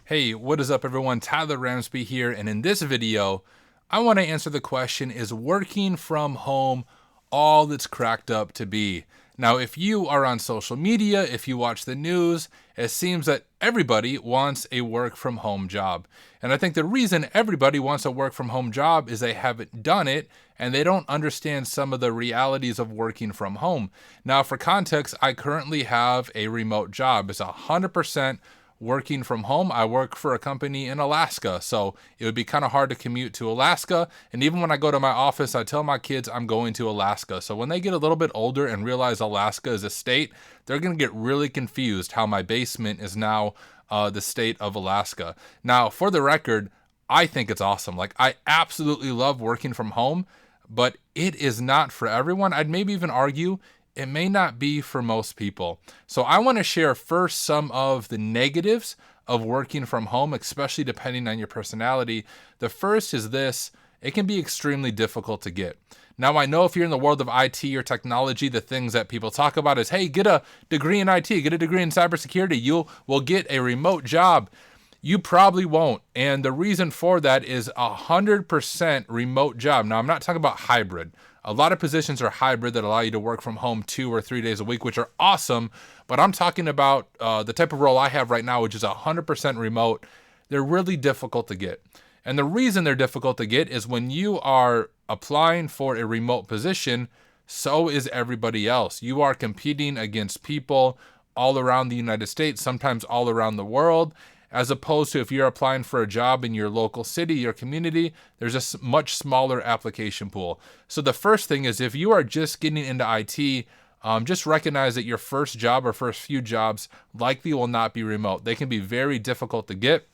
Hey, what is up everyone? Tyler Ramsbey here, and in this video, I want to answer the question, is working from home all that's cracked up to be? Now, if you are on social media, if you watch the news, it seems that everybody wants a work from home job. And I think the reason everybody wants a work from home job is they haven't done it and they don't understand some of the realities of working from home. Now, for context, I currently have a remote job. It's 100% working from home. I work for a company in Alaska, so it would be kind of hard to commute to Alaska. And even when I go to my office, I tell my kids I'm going to Alaska. So when they get a little bit older and realize Alaska is a state, they're going to get really confused how my basement is now the state of Alaska. Now, for the record, I think it's awesome. Like, I absolutely love working from home, but it is not for everyone. I'd maybe even argue it may not be for most people. So I want to share first some of the negatives of working from home, especially depending on your personality. The first is this: it can be extremely difficult to get. Now, I know if you're in the world of IT or technology, the things that people talk about is, hey, get a degree in IT, get a degree in cybersecurity, you will get a remote job. You probably won't. And the reason for that is 100% remote job. Now, I'm not talking about hybrid. A lot of positions are hybrid that allow you to work from home 2 or 3 days a week, which are awesome. But I'm talking about the type of role I have right now, which is 100% remote. They're really difficult to get. And the reason they're difficult to get is when you are applying for a remote position, so is everybody else. You are competing against people all around the United States, sometimes all around the world, as opposed to if you're applying for a job in your local city, your community, there's a much smaller application pool. So the first thing is, if you are just getting into IT, just recognize that your first job or first few jobs likely will not be remote. They can be very difficult to get.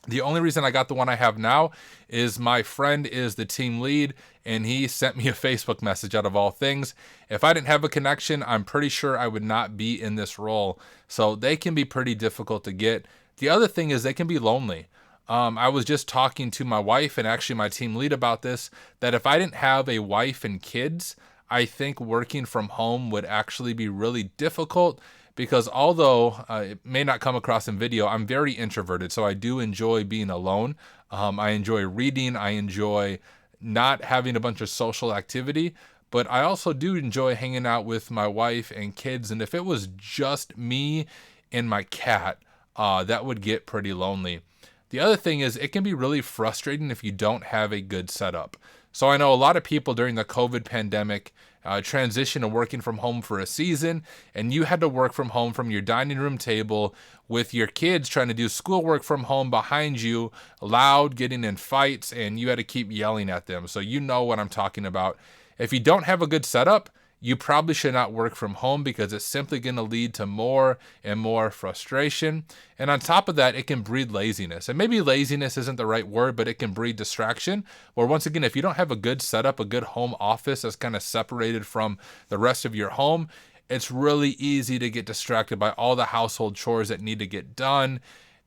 The only reason I got the one I have now is my friend is the team lead and he sent me a Facebook message out of all things. If I didn't have a connection, I'm pretty sure I would not be in this role. So they can be pretty difficult to get. The other thing is they can be lonely. I was just talking to my wife and actually my team lead about this, that if I didn't have a wife and kids, I think working from home would actually be really difficult, because although it may not come across in video, I'm very introverted, so I do enjoy being alone. I enjoy reading. I enjoy not having a bunch of social activity, but I also do enjoy hanging out with my wife and kids. And if it was just me and my cat, that would get pretty lonely. The other thing is it can be really frustrating if you don't have a good setup. So I know a lot of people during the COVID pandemic transitioned to working from home for a season, and you had to work from home from your dining room table with your kids trying to do schoolwork from home behind you, loud, getting in fights, and you had to keep yelling at them. So you know what I'm talking about. If you don't have a good setup, you probably should not work from home, because it's simply going to lead to more and more frustration. And on top of that, it can breed laziness. And maybe laziness isn't the right word, but it can breed distraction. Where once again, if you don't have a good setup, a good home office that's kind of separated from the rest of your home, it's really easy to get distracted by all the household chores that need to get done.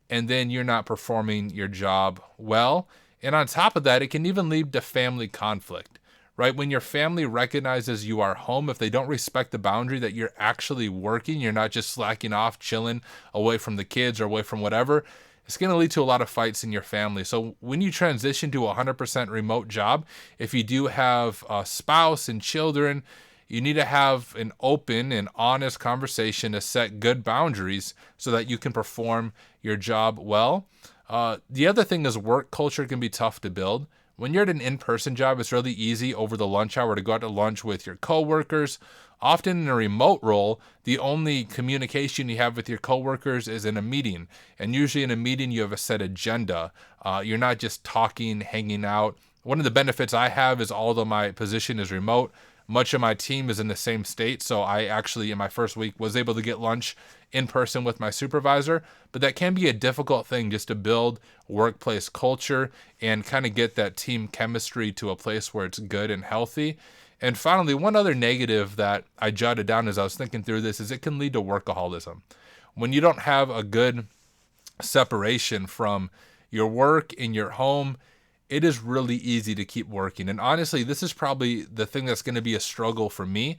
And then you're not performing your job well. And on top of that, it can even lead to family conflict. Right? When your family recognizes you are home, if they don't respect the boundary that you're actually working, you're not just slacking off, chilling away from the kids or away from whatever, it's going to lead to a lot of fights in your family. So when you transition to a 100% remote job, if you do have a spouse and children, you need to have an open and honest conversation to set good boundaries so that you can perform your job well. The other thing is work culture can be tough to build. When you're at an in-person job, it's really easy over the lunch hour to go out to lunch with your coworkers. Often in a remote role, the only communication you have with your coworkers is in a meeting. And usually in a meeting, you have a set agenda. You're not just talking, hanging out. One of the benefits I have is, although my position is remote, much of my team is in the same state. So I actually, in my first week, was able to get lunch in person with my supervisor. But that can be a difficult thing, just to build workplace culture and kind of get that team chemistry to a place where it's good and healthy. And finally, one other negative that I jotted down as I was thinking through this is it can lead to workaholism. When you don't have a good separation from your work and your home, it is really easy to keep working. And honestly, this is probably the thing that's going to be a struggle for me.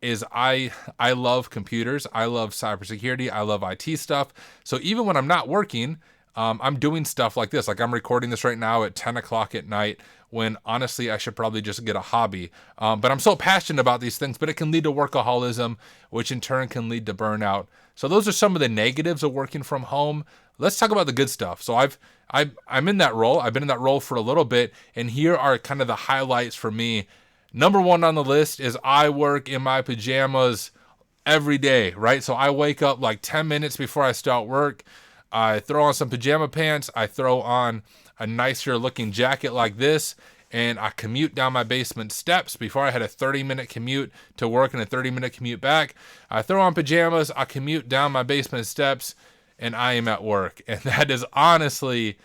is I love computers. I love cybersecurity. I love IT stuff. So even when I'm not working, I'm doing stuff like this. Like I'm recording this right now at 10 o'clock at night when honestly I should probably just get a hobby. But I'm so passionate about these things, but it can lead to workaholism, which in turn can lead to burnout. So those are some of the negatives of working from home. Let's talk about the good stuff. So I'm in that role. I've been in that role for a little bit, and here are kind of the highlights for me. Number one on the list is I work in my pajamas every day, right? So I wake up like 10 minutes before I start work. I throw on some pajama pants. I throw on a nicer looking jacket like this, and I commute down my basement steps. Before I had a 30-minute commute to work and a 30-minute commute back. I throw on pajamas. I commute down my basement steps, and I am at work. And that is honestly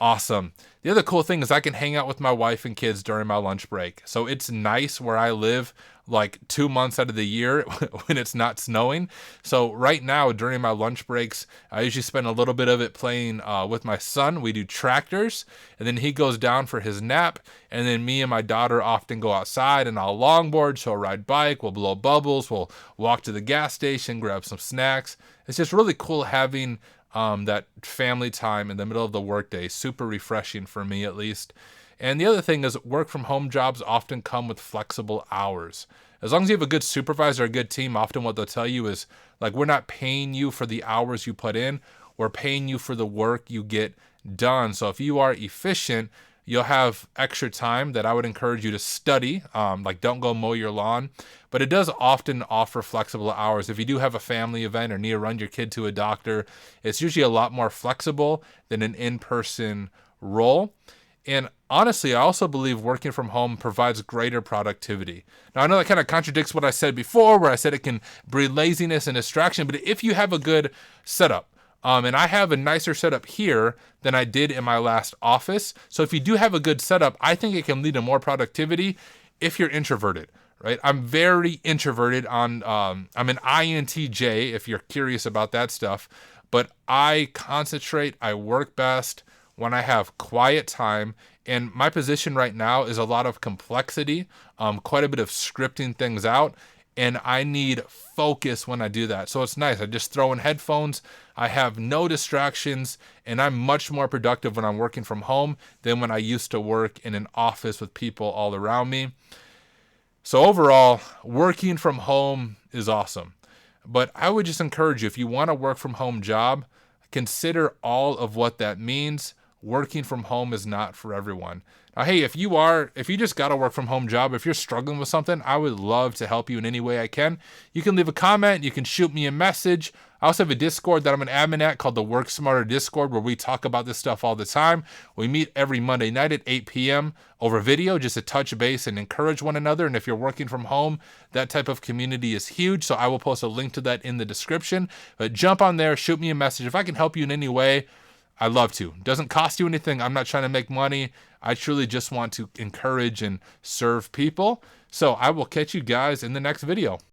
awesome. The other cool thing is I can hang out with my wife and kids during my lunch break. So it's nice where I live like 2 months out of the year when it's not snowing. So right now during my lunch breaks, I usually spend a little bit of it playing with my son. We do tractors, and then he goes down for his nap. And then me and my daughter often go outside, and I'll longboard, she'll ride bike, we'll blow bubbles, we'll walk to the gas station, grab some snacks. It's just really cool having that family time in the middle of the workday. Super refreshing for me, at least. And the other thing is work from home jobs often come with flexible hours. As long as you have a good supervisor, a good team, often what they'll tell you is like, we're not paying you for the hours you put in. We're paying you for the work you get done. So if you are efficient, you'll have extra time that I would encourage you to study. Like don't go mow your lawn, but it does often offer flexible hours. If you do have a family event or need to run your kid to a doctor, it's usually a lot more flexible than an in-person role. And honestly, I also believe working from home provides greater productivity. Now, I know that kind of contradicts what I said before, where I said it can breed laziness and distraction, but if you have a good setup, and I have a nicer setup here than I did in my last office. So if you do have a good setup, I think it can lead to more productivity if you're introverted, right? I'm very introverted I'm an INTJ if you're curious about that stuff, but I concentrate, I work best when I have quiet time. And my position right now is a lot of complexity, quite a bit of scripting things out. And I need focus when I do that. So it's nice. I just throw in headphones. I have no distractions, and I'm much more productive when I'm working from home than when I used to work in an office with people all around me. So overall, working from home is awesome. But I would just encourage you, if you want a work from home job, consider all of what that means. Working from home is not for everyone. Now, hey, if you just got a work from home job, if you're struggling with something, I would love to help you in any way I can. You can leave a comment. You can shoot me a message. I also have a Discord that I'm an admin at called the Work Smarter Discord, where we talk about this stuff all the time. We meet every Monday night at 8 p.m. over video just to touch base and encourage one another. And if you're working from home, that type of community is huge. So I will post a link to that in the description. But jump on there, shoot me a message. If I can help you in any way, I'd love to. It doesn't cost you anything. I'm not trying to make money. I truly just want to encourage and serve people. So I will catch you guys in the next video.